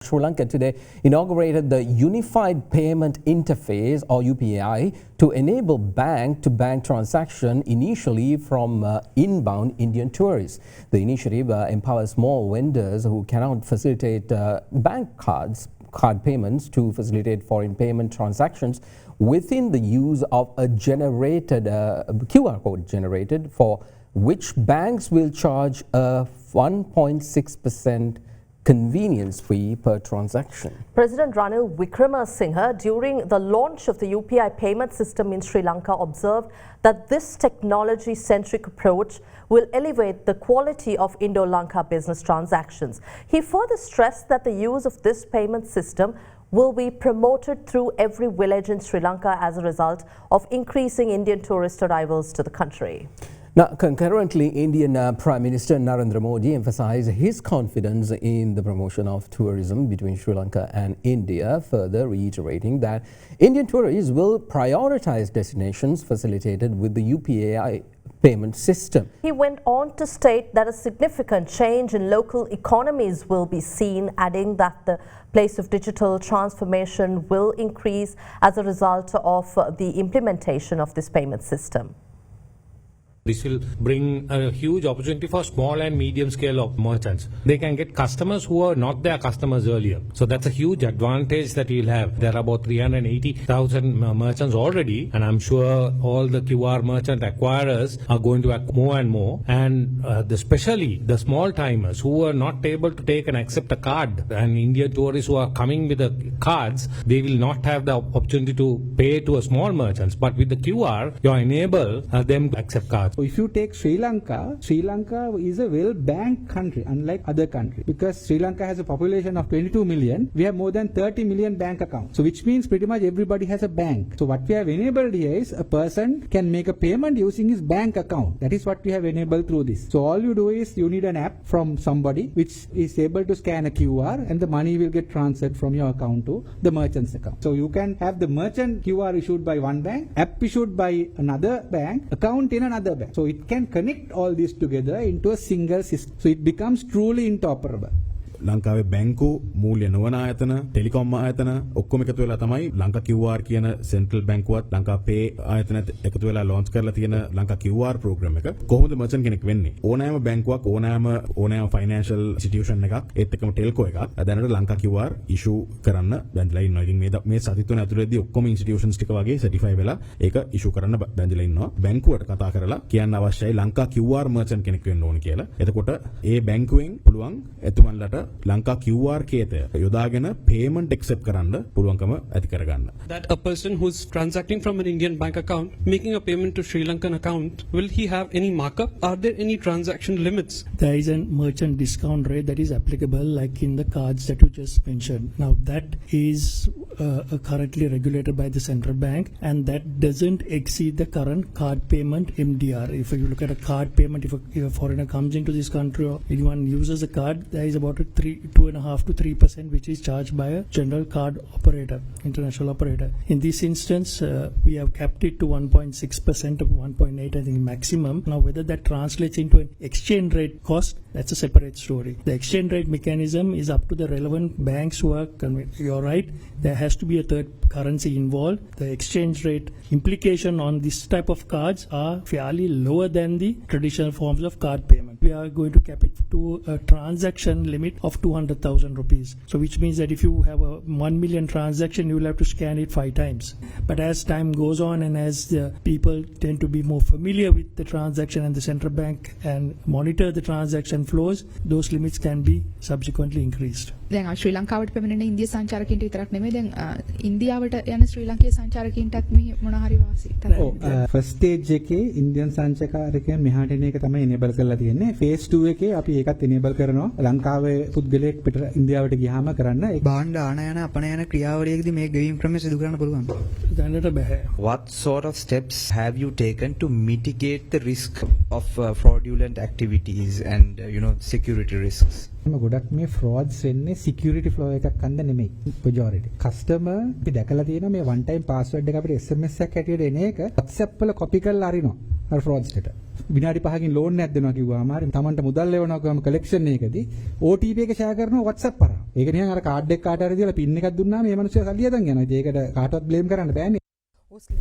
Sri Lanka today inaugurated the Unified Payment Interface or UPI to enable bank-to-bank transaction initially from inbound Indian tourists. The initiative empowers small vendors who cannot facilitate bank card payments to facilitate foreign payment transactions within the use of a generated QR code generated, for which banks will charge a 1.6% convenience fee per transaction. President Ranil Wickremesinghe, during the launch of the UPI payment system in Sri Lanka, observed that this technology-centric approach will elevate the quality of Indo-Lanka business transactions. He further stressed that the use of this payment system will be promoted through every village in Sri Lanka as a result of increasing Indian tourist arrivals to the country. Now, concurrently, Indian Prime Minister Narendra Modi emphasized his confidence in the promotion of tourism between Sri Lanka and India, further reiterating that Indian tourists will prioritize destinations facilitated with the UPI payment system. He went on to state that a significant change in local economies will be seen, adding that the pace of digital transformation will increase as a result of the implementation of this payment system. This will bring a huge opportunity for small and medium scale of merchants. They can get customers who are not their customers earlier. So that's a huge advantage that we'll have. There are about 380,000 merchants already, and I'm sure all the QR merchant acquirers are going to acquire more and more. And especially the small timers who are not able to take and accept a card, and Indian tourists who are coming with the cards, they will not have the opportunity to pay to a small merchants. But with the QR, you enable them to accept cards. So if you take Sri Lanka is a well-banked country, unlike other countries. Because Sri Lanka has a population of 22 million, we have more than 30 million bank accounts. So which means pretty much everybody has a bank. So what we have enabled here is a person can make a payment using his bank account. That is what we have enabled through this. So all you do is you need an app from somebody which is able to scan a QR, and the money will get transferred from your account to the merchant's account. So you can have the merchant QR issued by one bank, app issued by another bank, account in another bank. So it can connect all this together into a single system. So it becomes truly interoperable. ලංකාවේ බැංකු මූල්‍ය නොවන ආයතන Telecom ආයතන ඔක්කොම එකතු වෙලා තමයි ලංකා QR කියන සෙන්ට්‍රල් බැංකුවත් ලංකා පේ ආයතනත් එකතු වෙලා ලොන්ච් කරලා තියෙන ලංකා QR ප්‍රෝග්‍රෑම් එක. කොහොමද මර්චන්ට් කෙනෙක් වෙන්නේ? ඕනෑම බැංකුවක් ඕනෑම ෆයිනෑන්ෂල් ඉන්ස්ටිටියුෂන් එකක් ඒත් එක්කම ටෙල්කෝ එකක් දැනට ලංකා QR ඉෂුව කරන්න බැඳලා ඉන්නවා. ඉතින් මේ සති තුන ඇතුළතදී ඔක්කොම ඉන්ස්ටිටියුෂන්ස් ටික වගේ සර්ටිෆයි වෙලා ඒක ඉෂුව කරන්න බැඳලා ඉන්නවා. බැංකුවට කතා කරලා කියන්න අවශ්‍යයි ලංකා QR මර්චන්ට් කෙනෙක් වෙන්න ඕන කියලා. එතකොට ඒ බැංකුවෙන් පුළුවන් එතුමන්ලට ලංකා QR කේතය යොදාගෙන payment accept කරන්න පුළුවන්කම ඇති කරගන්න. That a person who's transacting from an Indian bank account making a payment to Sri Lankan account, will he have any markup? Are there any transaction limits? There is a merchant discount rate that is applicable like in the cards that you just mentioned. Now that is currently regulated by the central bank, and that doesn't exceed the current card payment MDR. If you look at a card payment, if a foreigner comes into this country or anyone uses a card, there is about a 2.5 to 3% which is charged by a general card operator, international operator. In this instance, we have capped it to 1.6% of 1.8, I think, maximum. Now, whether that translates into an exchange rate cost, that's a separate story. The exchange rate mechanism is up to the relevant banks who are you're right, there has to be a third currency involved. The exchange rate implication on this type of cards are fairly lower than the traditional forms of card payment. We are going to cap it to a transaction limit of 200,000 rupees. So which means that if you have a 1 million transaction, you will have to scan it 5 times. But as time goes on and as the people tend to be more familiar with the transaction and the central bank and monitor the transaction flows, those limits can be subsequently increased. දැන් ශ්‍රී ලංකාවට පැමිණෙන ඉන්දිය සංචාරකයන්ට විතරක් නෙමෙයි දැන් ඉන්දියාවට යන ශ්‍රී ලංකේය සංචාරකයන්ටත් මේ මොන හරි වාසි තමයි. ෆස්ට් ස්ටේජ් එකේ ඉන්දියන් සංචාරකයන් මෙහාට එන එක තමයි එනේබල් කරලා තියෙන්නේ. ෆේස් 2 එකේ අපි ඒකත් එනේබල් කරනවා. ලංකාවේ පුද්ගලයෙක් පිට ඉන්දියාවට ගියාම කරන්න ඒ භාණ්ඩ ආන යන අපන යන ක්‍රියාවලියකදී මේ ගෙවීම් ක්‍රමය සිදු කරන්න පුළුවන්. දැනට බෑ. What sort of steps have you taken to mitigate the risk of fraudulent activities and security risks? ගොඩක් මේ frauds වෙන්නේ security flow එකක් අන්ද නෙමෙයි majority. customer අපි දැකලා තියෙනවා මේ one time password එක අපිට SMS එකක් හැටියට එන එක WhatsApp වල copy කරලා අරිනවා අර frauds එකට. විනාඩි 5කින් ලෝන් එකක් දෙනවා කිව්වම හරි තමන්ට මුදල් ලැබනවා කිව්වම කලෙක්ෂන් එකදී OTP එක ෂෙයා කරනවා WhatsApp කරා. ඒක නිකන් අර කාඩ් එක කාට හරි දීලා පින් එකක් දුන්නාම මේ මිනිස්සු සල්ලි හදන් යනවා. ඉතින් ඒකට කාටවත් බ්ලේම් කරන්න බෑනේ.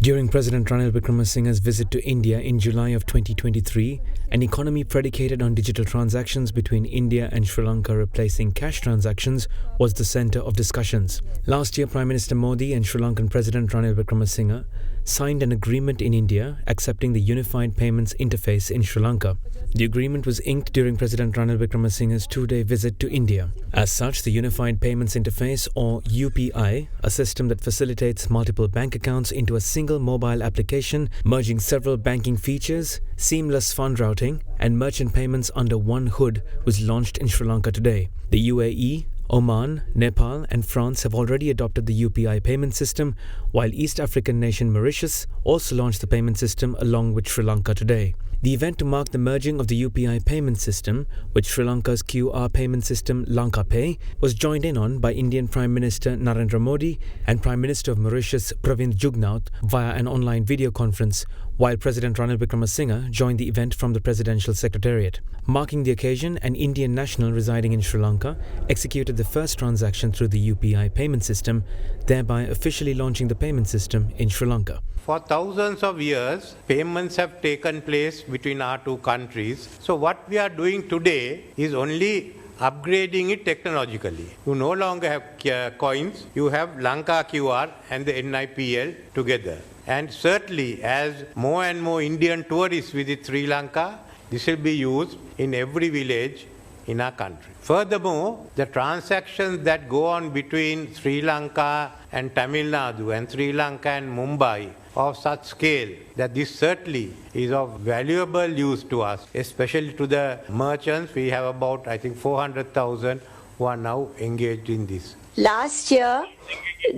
During President Ranil Wickremesinghe's visit to India in July of 2023, an economy predicated on digital transactions between India and Sri Lanka replacing cash transactions was the centre of discussions. Last year, Prime Minister Modi and Sri Lankan President Ranil Wickremesinghe signed an agreement in India accepting the Unified Payments Interface in Sri Lanka. The agreement was inked during President Ranil Wickremesinghe's two-day visit to India. As such, the Unified Payments Interface, or UPI, a system that facilitates multiple bank accounts into a single mobile application, merging several banking features, seamless fund routing, and merchant payments under one hood, was launched in Sri Lanka today. The UAE, Oman, Nepal and France have already adopted the UPI payment system, while East African nation Mauritius also launched the payment system along with Sri Lanka today. The event to mark the merging of the UPI payment system with Sri Lanka's QR payment system Lanka Pay was joined in on by Indian Prime Minister Narendra Modi and Prime Minister of Mauritius Pravind Jugnauth via an online video conference, while President Ranil Wickremesinghe joined the event from the Presidential Secretariat. Marking the occasion, an Indian national residing in Sri Lanka executed the first transaction through the UPI payment system, thereby officially launching the payment system in Sri Lanka. For thousands of years, payments have taken place between our two countries. So what we are doing today is only upgrading it technologically. You no longer have coins, you have Lanka QR and the NIPL together. And certainly, as more and more Indian tourists visit Sri Lanka, this will be used in every village in our country. Furthermore, the transactions that go on between Sri Lanka and Tamil Nadu and Sri Lanka and Mumbai of such scale that this certainly is of valuable use to us, especially to the merchants. We have about, I think, 400,000 who are now engaged in this. Last year,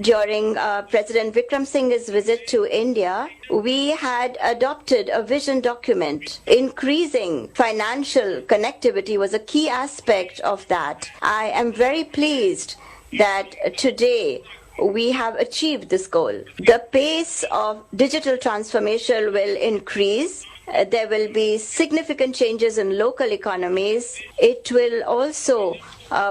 during President Wickremesinghe's visit to India, we had adopted a vision document. Increasing financial connectivity was a key aspect of that. I am very pleased that today we have achieved this goal. The pace of digital transformation will increase. There will be significant changes in local economies. It will also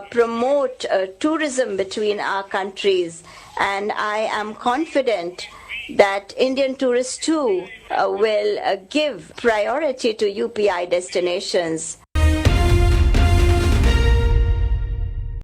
promote tourism between our countries, and I am confident that Indian tourists too will give priority to UPI destinations.